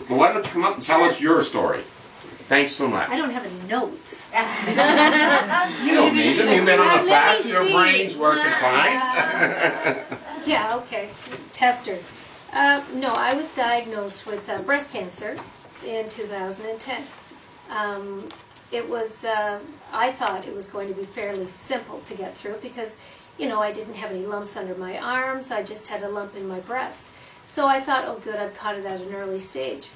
Well, why don't you come up and tell us your story? Thanks so much. I don't have any notes. You don't need them. You've been on the facts. Your brain's working fine. Yeah, okay. Tester. No, I was diagnosed with breast cancer in 2010. It was, I thought it was going to be fairly simple to get through because, you know, I didn't have any lumps under my arms. I just had a lump in my breast. So I thought, oh good, I've caught it at an early stage.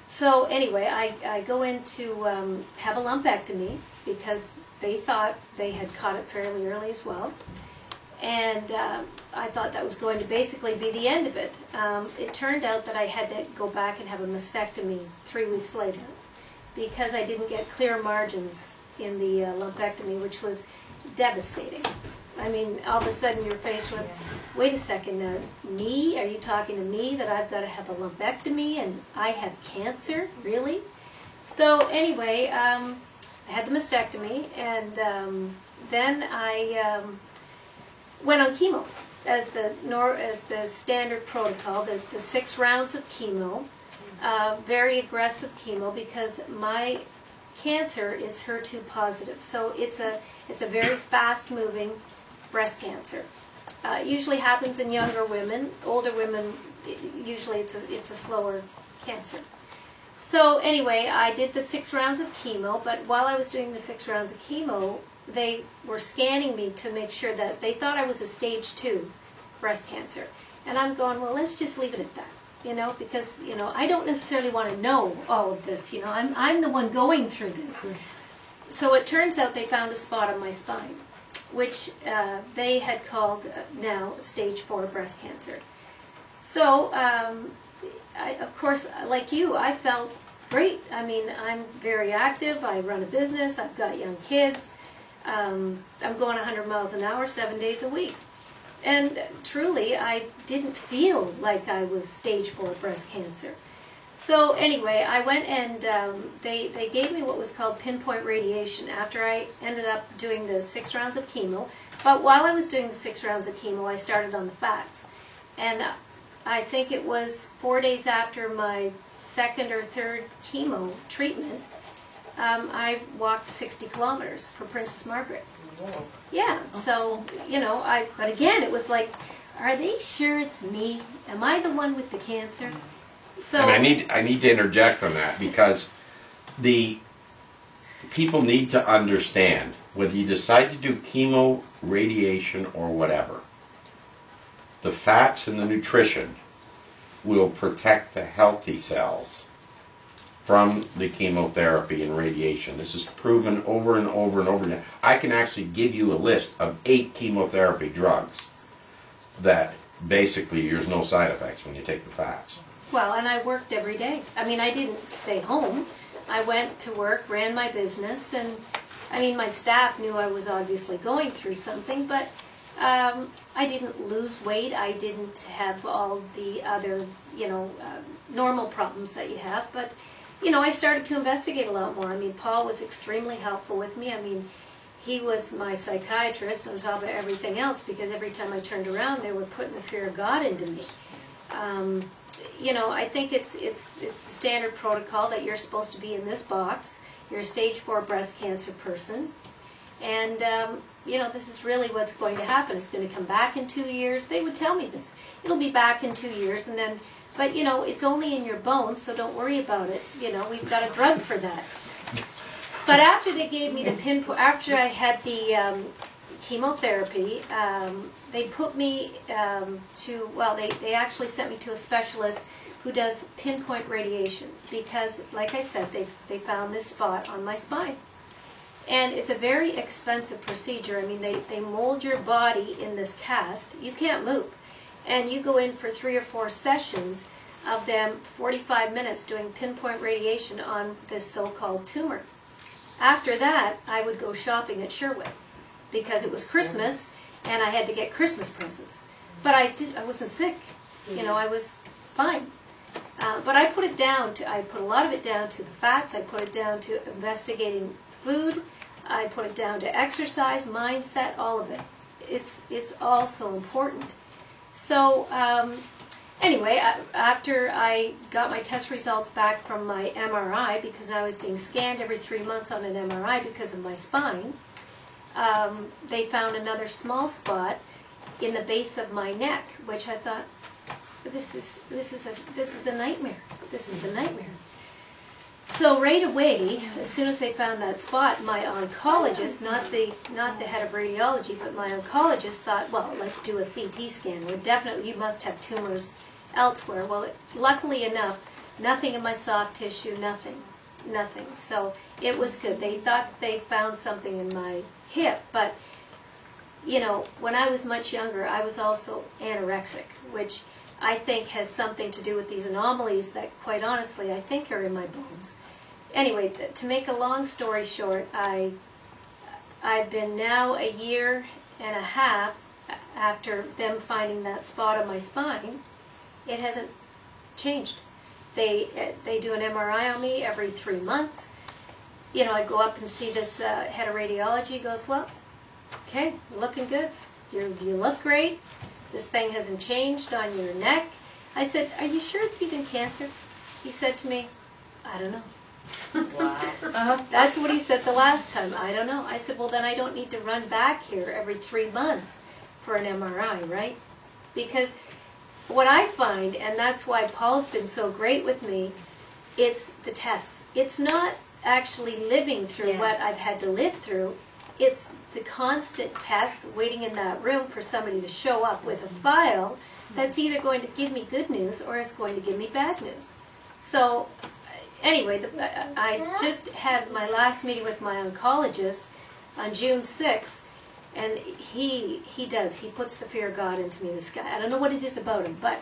So anyway, I go in to have a lumpectomy because they thought they had caught it fairly early as well. And I thought that was going to basically be the end of it. It turned out that I had to go back and have a mastectomy 3 weeks later because I didn't get clear margins in the lumpectomy, which was devastating. I mean, all of a sudden you're faced with, wait a second, me? Are you talking to me that I've got to have a lumpectomy and I have cancer? Really? So anyway, I had the mastectomy, and then I went on chemo as the standard protocol, the 6 rounds of chemo, very aggressive chemo because my cancer is HER2 positive. So it's a very fast-moving breast cancer. It usually happens in younger women. Older women, usually it's a slower cancer. So anyway, I did the 6 rounds of chemo, but while I was doing the 6 rounds of chemo, they were scanning me to make sure that they thought I was a stage 2 breast cancer. And I'm going, well, let's just leave it at that, you know, because, you know, I don't necessarily want to know all of this, you know, I'm the one going through this. So it turns out they found a spot on my spine, which they had called now stage 4 breast cancer. So, of course, like you, I felt great. I mean, I'm very active. I run a business. I've got young kids. I'm going 100 miles an hour 7 days a week. And truly, I didn't feel like I was stage 4 breast cancer. So anyway, I went and they gave me what was called pinpoint radiation after I ended up doing the 6 rounds of chemo. But while I was doing the 6 rounds of chemo, I started on the fats. And I think it was 4 days after my 2nd or 3rd chemo treatment, I walked 60 kilometers for Princess Margaret. Yeah, so, you know, but again, it was like, are they sure it's me? Am I the one with the cancer? So, and I need to interject on that because the people need to understand whether you decide to do chemo, radiation, or whatever, the fats and the nutrition will protect the healthy cells from the chemotherapy and radiation. This is proven over and over and over again. I can actually give you a list of 8 chemotherapy drugs that basically there's no side effects when you take the fats. well, and I worked every day. I mean, I didn't stay home. I went to work, ran my business, and I mean, my staff knew I was obviously going through something, but I didn't lose weight. I didn't have all the other, you know, normal problems that you have, but you know, I started to investigate a lot more. I mean, Paul was extremely helpful with me. I mean, he was my psychiatrist on top of everything else because every time I turned around, they were putting the fear of God into me. You know, I think it's the standard protocol that you're supposed to be in this box. You're a stage 4 breast cancer person. And, you know, this is really what's going to happen. It's going to come back in 2 years. They would tell me this. It'll be back in 2 years, and then, but, you know, it's only in your bones, so don't worry about it. You know, we've got a drug for that. But after they gave me the pinpoint, after I had the chemotherapy, they put me to, well, they actually sent me to a specialist who does pinpoint radiation because, like I said, they found this spot on my spine. And it's a very expensive procedure. I mean, they mold your body in this cast. You can't move. And you go in for 3 or 4 sessions of them, 45 minutes, doing pinpoint radiation on this so-called tumor. After that, I would go shopping at Sherwood because it was Christmas and I had to get Christmas presents. But I wasn't sick. You know, I was fine. But I put it down to, I put a lot of it down to the fats. I put it down to investigating food. I put it down to exercise, mindset, all of it. It's all so important. So Anyway, after I got my test results back from my MRI, because I was being scanned every 3 months on an MRI because of my spine, they found another small spot in the base of my neck, which I thought, this is a nightmare. This is a nightmare. So right away, as soon as they found that spot, my oncologist, not the head of radiology, but my oncologist thought, well, let's do a CT scan. We're definitely, you must have tumors elsewhere. Well, luckily enough, nothing in my soft tissue, nothing. So it was good. They thought they found something in my hip, but you know, when I was much younger, I was also anorexic, which I think has something to do with these anomalies that, quite honestly, I think are in my bones. Anyway, to make a long story short, I've been now a year and a half after them finding that spot on my spine. It hasn't changed. They do an MRI on me every 3 months. You know, I go up and see this head of radiology. He goes, well, okay, you're looking good. You look great. This thing hasn't changed on your neck. I said, are you sure it's even cancer? He said to me, I don't know. Wow. That's what he said the last time. I don't know. I said, well, then I don't need to run back here every 3 months for an MRI, right? Because what I find, and that's why Paul's been so great with me, it's the tests. It's not actually living through what I've had to live through. It's the constant tests, waiting in that room for somebody to show up with a file that's either going to give me good news or it's going to give me bad news. So anyway, I just had my last meeting with my oncologist on June 6th, and he puts the fear of God into me, this guy. I don't know what it is about him, but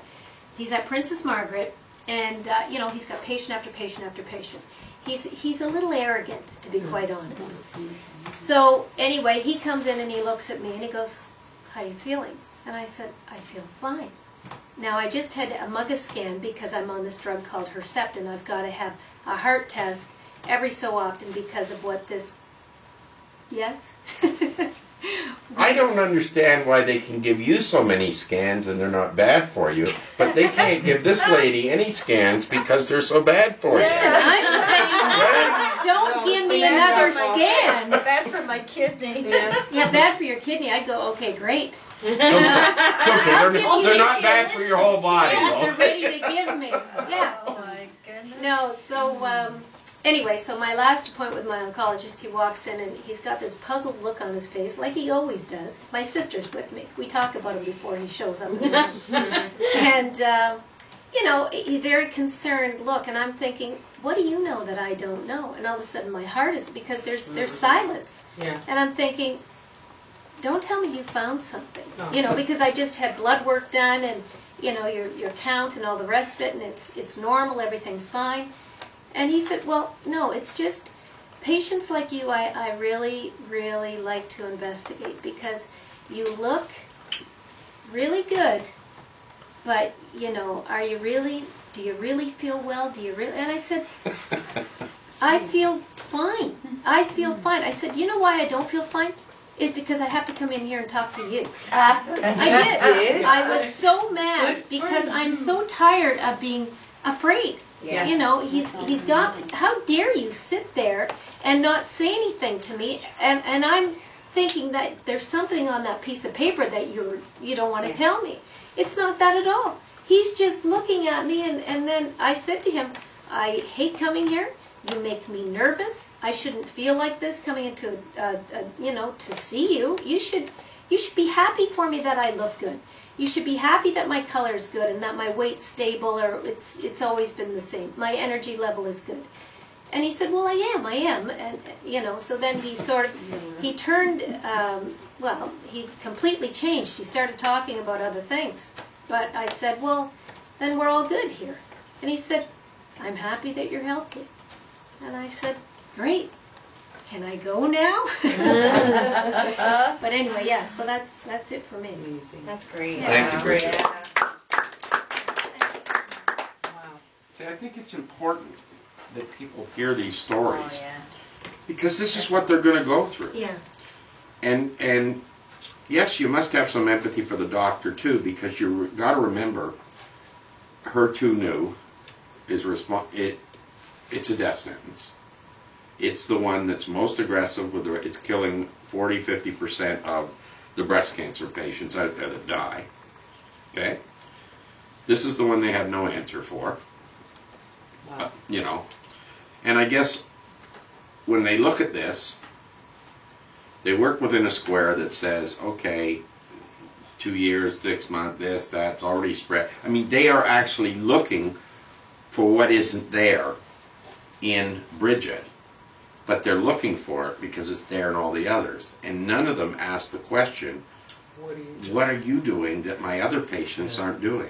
he's at Princess Margaret, and you know, he's got patient after patient after patient. He's a little arrogant, to be quite honest. So anyway, he comes in and he looks at me and he goes, how are you feeling? And I said, I feel fine. Now, I just had a MUGA scan because I'm on this drug called Herceptin. I've got to have a heart test every so often because of what this... Yes? I don't understand why they can give you so many scans and they're not bad for you, but they can't give this lady any scans because they're so bad for you. Listen, I'm saying, don't give me another scan. Bad for my kidney. Yeah, bad for your kidney. I'd go, okay, great. It's okay. They're not bad for your whole body, Yes, they're though. ready to give me. Yeah. Oh my goodness. No, so anyway, so my last appointment with my oncologist, he walks in and he's got this puzzled look on his face, like he always does. My sister's with me. We talk about him before he shows up. And, you know, a very concerned look, and I'm thinking, what do you know that I don't know? And all of a sudden my heart is, because there's silence. Yeah. And I'm thinking, don't tell me you found something. No. You know, because I just had blood work done and, you know, your count and all the rest of it, and it's normal, everything's fine. And he said, well, no, it's just patients like you I really, really like to investigate because you look really good, but, you know, do you really feel well? Do you really? And I said, I feel fine. I feel fine. I said, you know why I don't feel fine? It's because I have to come in here and talk to you. I did. I was so mad because I'm so tired of being afraid. Yeah. You know, he's got, how dare you sit there and not say anything to me, and I'm thinking that there's something on that piece of paper that you don't want to tell me. It's not that at all. He's just looking at me, and then I said to him, I hate coming here. You make me nervous. I shouldn't feel like this coming into, you know, to see you. You should be happy for me that I look good. You should be happy that my color is good and that my weight's stable, or it's always been the same. My energy level is good. And he said, well, I am. And, you know, so then he turned, well, he completely changed. He started talking about other things. But I said, well, then we're all good here. And he said, I'm happy that you're healthy. And I said, great. Can I go now? But anyway, yeah, so that's it for me. That's great. Thank you. Great. Wow. See, I think it's important that people hear these stories Oh, yeah. because this is what they're going to go through. Yeah. And yes, you must have some empathy for the doctor too, because you got to remember HER2/neu is it's a death sentence. It's the one that's most aggressive with it's killing 40-50% of the breast cancer patients out there that die. Okay? This is the one they have no answer for. Wow. You know. And I guess when they look at this, they work within a square that says, okay, 2 years, 6 months, this, that's already spread. I mean, they are actually looking for what isn't there in Bridget. But they're looking for it because it's there in all the others. And none of them ask the question, what are you doing that my other patients aren't doing?